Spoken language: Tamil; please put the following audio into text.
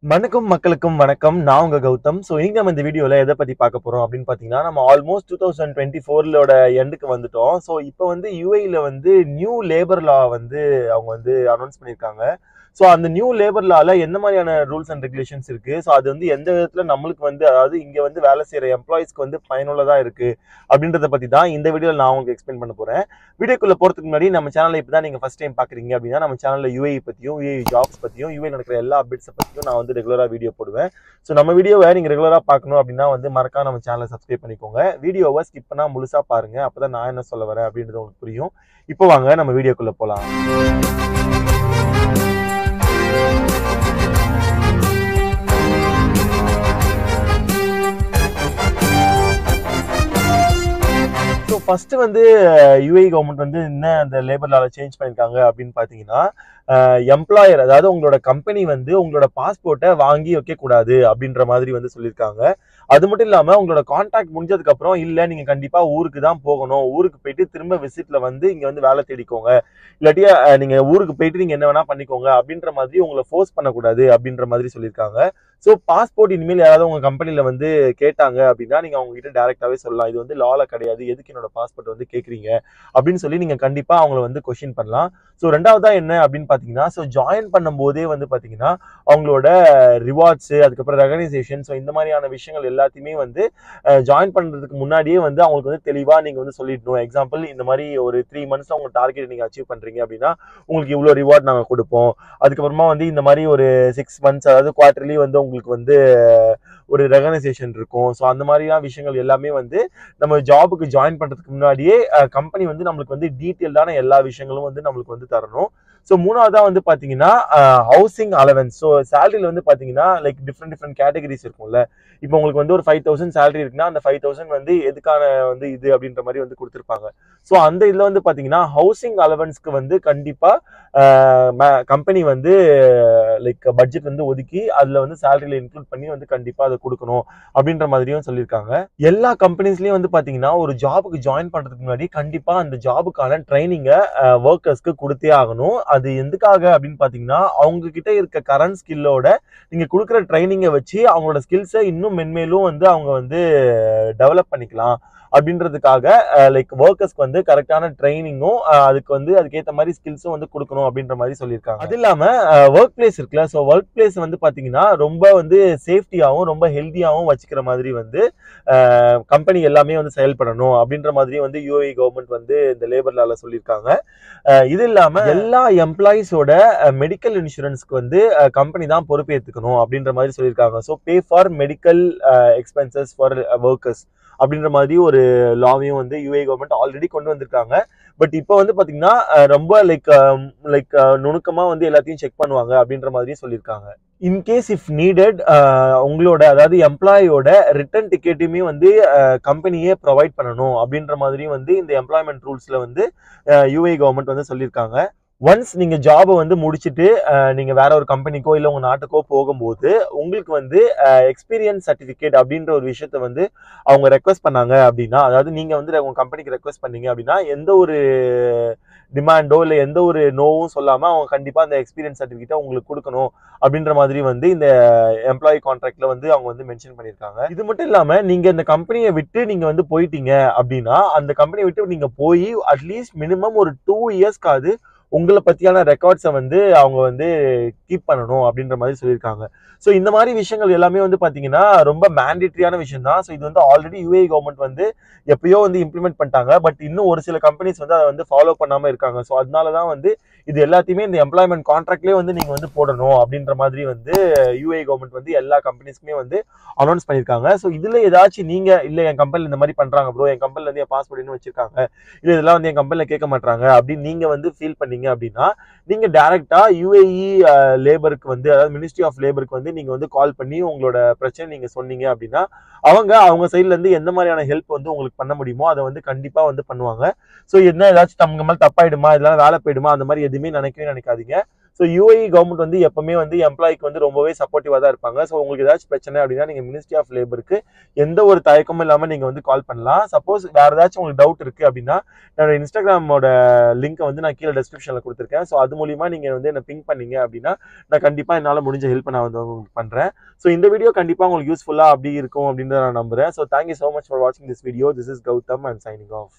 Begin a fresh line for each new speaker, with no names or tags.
வணக்கம் மக்களுக்கும் வணக்கம். நான் உங்க கௌதம். ஸோ இன்னைக்கு நம்ம இந்த வீடியோல எதை பத்தி பார்க்க போறோம் அப்படின்னு பார்த்தீங்கன்னா, நம்ம ஆல்மோஸ்ட் 2024லோட எண்டுக்கு வந்துட்டோம். ஸோ இப்போ வந்து யுஏஇல வந்து நியூ லேபர் லா வந்து அவங்க வந்து அனௌன்ஸ் பண்ணியிருக்காங்க. ஸோ அந்த நியூ லேபர் லால என்ன மாதிரியான ரூல்ஸ் அண்ட் ரெகுலேஷன்ஸ் இருக்கு, ஸோ அது வந்து எந்த விதத்துல நம்மளுக்கு வந்து அதாவது இங்க வந்து வேலை செய்யற எம்ப்ளாயிஸ்க்கு வந்து பயனுள்ளதா இருக்கு அப்படின்றத பத்தி தான் இந்த வீடியோல நான் உங்களுக்கு எக்ஸ்பிளைன் பண்ண போறேன். வீடியோக்குள்ள போறதுக்கு முன்னாடி நம்ம சேனலை இப்பதான் நீங்க ஃபர்ஸ்ட் டைம் பாக்குறீங்க அப்படின்னா நம்ம சேனல்ல யுஏஇ பத்தியும் யுஏஇ ஜாப்ஸ் பத்தியும் யுஏஇ நடக்கிற எல்லா அப்டேட்ஸ் பத்தியும் நான் வந்து ரெகுலரா வீடியோ போடுவேன். ஸோ நம்ம வீடியோவை நீங்க ரெகுலரா பார்க்கணும் அப்படின்னா வந்து மறக்காம நம்ம சேனலை சப்ஸ்கிரைப் பண்ணிக்கோங்க. வீடியோவை ஸ்கிப் பண்ணா முழுசா பாருங்க, அப்பதான் நான் என்ன சொல்ல வரேன் அப்படின்றது உங்களுக்கு புரியும். இப்போ வாங்க நம்ம வீடியோக்குள்ள போலாம். ஸோ ஃபர்ஸ்ட் வந்து யுஏஇ கவர்மெண்ட் வந்து என்ன அந்த லேபர் லால சேஞ்ச் பண்ணியிருக்காங்க அப்படின்னு பார்த்தீங்கன்னா, எம்ப்ளாயர் அதாவது உங்களோட கம்பெனி வந்து உங்களோட பாஸ்போர்ட்டை வாங்கி வைக்கக்கூடாது அப்படின்ற மாதிரி வந்து சொல்லியிருக்காங்க. அது மட்டும் இல்லாமல் உங்களோட கான்ட்ராக்ட் முடிஞ்சதுக்கு அப்புறம் இல்லை நீங்கள் கண்டிப்பாக ஊருக்கு தான் போகணும், ஊருக்கு போயிட்டு திரும்ப விசிட்ல வந்து இங்கே வந்து வேலை தேடிக்கோங்க, இல்லாட்டி நீங்கள் ஊருக்கு போயிட்டு நீங்கள் என்ன வேணா பண்ணிக்கோங்க அப்படின்ற மாதிரி உங்களை ஃபோர்ஸ் பண்ணக்கூடாது அப்படின்ற மாதிரி சொல்லியிருக்காங்க. ஸோ பாஸ்போர்ட் இனிமேல் யாராவது உங்க கம்பெனில வந்து கேட்டாங்க அப்படின்னா நீங்க அவங்க கிட்ட டைரக்டாவே சொல்லலாம், இது வந்து லால கிடையாது, எதுக்கு என்னோட பாஸ்போர்ட் வந்து கேட்குறீங்க அப்படின்னு சொல்லி நீங்க கண்டிப்பா அவங்கள வந்து கொஸ்டின் பண்ணலாம். ஸோ ரெண்டாவதா என்ன அப்படின்னு பாத்தீங்கன்னா, ஸோ ஜாயின் பண்ணும் போதே வந்து பாத்தீங்கன்னா அவங்களோட ரிவார்ட்ஸ், அதுக்கப்புறம் ரெகனைசேஷன், ஸோ இந்த மாதிரியான விஷயங்கள் எல்லாத்தையுமே வந்து ஜாயின் பண்றதுக்கு முன்னாடியே வந்து அவங்களுக்கு வந்து தெளிவா நீங்க வந்து சொல்லிடணும். எக்ஸாம்பிள், இந்த மாதிரி ஒரு 3 monthsல உங்க டார்கெட் நீங்க அச்சீவ் பண்றீங்க அப்படின்னா உங்களுக்கு இவ்வளவு ரிவார்ட் நாங்க கொடுப்போம். அதுக்கப்புறமா வந்து இந்த மாதிரி ஒரு 6 months அதாவது குவார்டர்லி வந்து உங்களுக்கு வந்து ஒரு ரெகனைசேஷன் இருக்கும். ஸோ அந்த மாதிரியான விஷயங்கள் எல்லாமே வந்து நம்ம ஜாபுக்கு ஜாயின் பண்றதுக்கு முன்னாடியே கம்பெனி வந்து நம்மளுக்கு வந்து டீட்டெயில்டான எல்லா விஷயங்களும் வந்து நம்மளுக்கு வந்து தரணும். ஸோ மூணாவதா வந்து பாத்தீங்கன்னா ஹவுசிங் அலவன்ஸ். ஸோ சேலரியில வந்து பாத்தீங்கன்னா லைக் டிஃப்ரெண்ட் கேட்டகரிஸ் இருக்கும்ல. இப்போ உங்களுக்கு வந்து ஒரு 5,000 சேலரி இருக்குன்னா அந்த 5,000 வந்து எதுக்கான வந்து இது அப்படின்ற மாதிரி வந்து கொடுத்துருப்பாங்க. ஸோ அந்த இதுல வந்து பாத்தீங்கன்னா ஹவுசிங் அலவன்ஸ்க்கு வந்து கண்டிப்பா கம்பெனி வந்து லைக் பட்ஜெட் வந்து ஒதுக்கி அதுல வந்து சேலரியில இன்க்ளூட் பண்ணி வந்து கண்டிப்பா அதை கொடுக்கணும் அப்படின்ற மாதிரியும் சொல்லியிருக்காங்க. எல்லா கம்பெனிஸ்லயும் வந்து பாத்தீங்கன்னா ஒரு ஜாபுக்கு ஜாயின் பண்றதுக்கு முன்னாடி கண்டிப்பா அந்த ஜாபுக்கான ட்ரைனிங்கை ஒர்க்கர்ஸ்க்கு கொடுத்தே ஆகணும். அது எதுக்காக அப்படின்னு பாத்தீங்கன்னா அவங்க கிட்ட இருக்க கரண்ட் ஸ்கில்லோட நீங்க கொடுக்குற ட்ரைனிங்கை வச்சு அவங்களோட ஸ்கில்ஸை இன்னும் மென்மேலும் வந்து அவங்க வந்து டெவலப் பண்ணிக்கலாம் அப்படின்றதுக்காக லைக் ஒர்க்கர்ஸ்க்கு வந்து கரெக்டான ட்ரைனிங்கும் அதுக்கேற்ற மாதிரி ஸ்கில்ஸும் வந்து கொடுக்கணும் அப்படின்ற மாதிரி சொல்லியிருக்காங்க. அது இல்லாம ஒர்க் பிளேஸ் இருக்குல்ல, ஸோ ஒர்க் பிளேஸ் வந்து பாத்தீங்கன்னா ரொம்ப வந்து சேஃப்டியாகவும் ரொம்ப ஹெல்த்தியாகவும் வச்சுக்கிற மாதிரி வந்து கம்பெனி எல்லாமே வந்து செயல்படணும் அப்படின்ற மாதிரி வந்து யுஏஇ கவர்மெண்ட் வந்து இந்த லேபர் லால சொல்லியிருக்காங்க. இது இல்லாம எல்லா எம்ப்ளாயிஸோட மெடிக்கல் இன்சூரன்ஸ்க்கு வந்து கம்பெனி தான் பொறுப்பேற்றுக்கணும் அப்படின்ற மாதிரி சொல்லியிருக்காங்க. So pay for medical expenses for workers அப்படின்ற மாதிரி ஒரு லாவையும் வந்து யுஏஇ கவர்மெண்ட் ஆல்ரெடி கொண்டு வந்திருக்காங்க. பட் இப்போ வந்து பாத்தீங்கன்னா ரொம்ப லைக் நுணுக்கமா வந்து எல்லாத்தையும் செக் பண்ணுவாங்க அப்படின்ற மாதிரி சொல்லியிருக்காங்க. இன்கேஸ் இஃப் நீடட் உங்களோட அதாவது எம்ப்ளாயோட ரிட்டர்ன் டிக்கெட்டுமே வந்து கம்பெனியே ப்ரொவைட் பண்ணணும் அப்படின்ற மாதிரியும் வந்து இந்த எம்ப்ளாய்மெண்ட் ரூல்ஸ்ல வந்து யுஏஇ கவர்மெண்ட் வந்து சொல்லியிருக்காங்க. ஒன்ஸ் நீங்க ஜாபை வந்து முடிச்சுட்டு நீங்க வேற ஒரு கம்பெனிக்கோ இல்லை உங்க நாட்டுக்கோ போகும்போது உங்களுக்கு வந்து எக்ஸ்பீரியன்ஸ் சர்டிஃபிகேட் அப்படின்ற ஒரு விஷயத்த வந்து அவங்க ரெக்வஸ்ட் பண்ணாங்க அப்படின்னா, அதாவது நீங்க வந்து உங்க கம்பெனிக்கு ரெக்வஸ்ட் பண்ணீங்க அப்படின்னா எந்த ஒரு டிமாண்டோ இல்லை எந்த ஒரு நோவும் சொல்லாம அவங்க கண்டிப்பா அந்த எக்ஸ்பீரியன்ஸ் சர்டிஃபிகேட்டை உங்களுக்கு கொடுக்கணும் அப்படின்ற மாதிரி வந்து இந்த எம்ப்ளாயி கான்ட்ராக்ட்ல வந்து அவங்க வந்து மென்ஷன் பண்ணியிருக்காங்க. இது மட்டும் இல்லாம நீங்க இந்த கம்பெனியை விட்டு நீங்க வந்து போயிட்டீங்க அப்படின்னா அந்த கம்பெனியை விட்டு நீங்க போய் அட்லீஸ்ட் மினிமம் ஒரு 2 இயர்ஸ்க்காவது உங்களை பத்தியான ரெக்கார்ட்ஸை வந்து அவங்க வந்து கீப் பண்ணணும் அப்படின்ற மாதிரி சொல்லியிருக்காங்க. ஸோ இந்த மாதிரி விஷயங்கள் எல்லாமே வந்து பாத்தீங்கன்னா ரொம்ப மேண்டேட்டரியான விஷயம் தான். ஸோ இது வந்து ஆல்ரெடி யுஏஇ கவர்மெண்ட் வந்து எப்பயோ வந்து இம்ப்ளிமெண்ட் பண்ணிட்டாங்க. பட் இன்னும் ஒரு சில கம்பெனிஸ் வந்து அதை வந்து ஃபாலோ பண்ணாம இருக்காங்க. ஸோ அதனாலதான் வந்து இது எல்லாத்தையுமே இந்த எம்ப்ளாய்மெண்ட் கான்ட்ராக்ட்லேயே வந்து நீங்க வந்து போடணும் அப்படின்ற மாதிரி வந்து யுஏஇ கவர்மெண்ட் வந்து எல்லா கம்பெனிஸ்க்குமே வந்து அனௌன்ஸ் பண்ணியிருக்காங்க. ஸோ இதுல ஏதாச்சும் நீங்க இல்லை என் கம்பெனில இந்த மாதிரி பண்றாங்க ப்ரோ, என் கம்பெனில வந்து என் பாஸ்போர்ட் வச்சிருக்காங்க, இல்லை இதெல்லாம் வந்து என் கம்பெனில கேட்க மாட்டாங்க அப்படின்னு நீங்க வந்து ஃபீல் பண்ணீங்க அப்படின்னா நீங்க டைரக்டா யுஏஇ லேபருக்கு வந்து அதாவது மினிஸ்ட்ரி ஆஃப் லேபருக்கு வந்து நீங்க வந்து கால் பண்ணி உங்களோட பிரச்சனை நீங்க சொன்னீங்க அப்படின்னா அவங்க சைட்ல இருந்து எந்த மாதிரியான ஹெல்ப் வந்து உங்களுக்கு பண்ண முடியுமோ அதை வந்து கண்டிப்பா வந்து பண்ணுவாங்க. ஸோ என்ன ஏதாச்சும் தங்க மேல தப்பாயிடுமா, இதெல்லாம் வேலை போயிடுமா, அந்த மாதிரி எதுவுமே நினைக்கவே நினைக்காதீங்க. ஸோ யூஏஇ கவர்மெண்ட் வந்து எப்பவுமே வந்து எம்ப்ளாய்க்கு வந்து ரொம்பவே சப்போர்ட்டிவாக தான் இருப்பாங்க. ஸோ உங்களுக்கு ஏதாச்சும் பிரச்சனை அப்படின்னா நீங்கள் மினிஸ்ட்ரி ஆஃப் லேபருக்கு எந்த ஒரு தயக்கமும் இல்லாமல் நீங்கள் வந்து கால் பண்ணலாம். சப்போஸ் வேறு ஏதாச்சும் உங்களுக்கு டவுட் இருக்குது அப்படின்னா என்னோட இன்ஸ்டாகிராமோட லிங்க்கை வந்து நான் கீழே டிஸ்கிரிப்ஷனில் கொடுத்துருக்கேன். ஸோ அது மூலிமா நீங்கள் வந்து என்ன பிங்க் பண்ணீங்க அப்படின்னா நான் கண்டிப்பாக என்னால் முடிஞ்ச ஹெல்ப் நான் வந்து உங்களுக்கு பண்ணுறேன். ஸோ இந்த வீடியோ கண்டிப்பாக உங்களுக்கு யூஸ்ஃபுல்லாக அப்படி இருக்கும் அப்படின்னு நான் நம்புகிறேன். So thank you so much for வாட்சிங் this video. This is Gautham and signing of.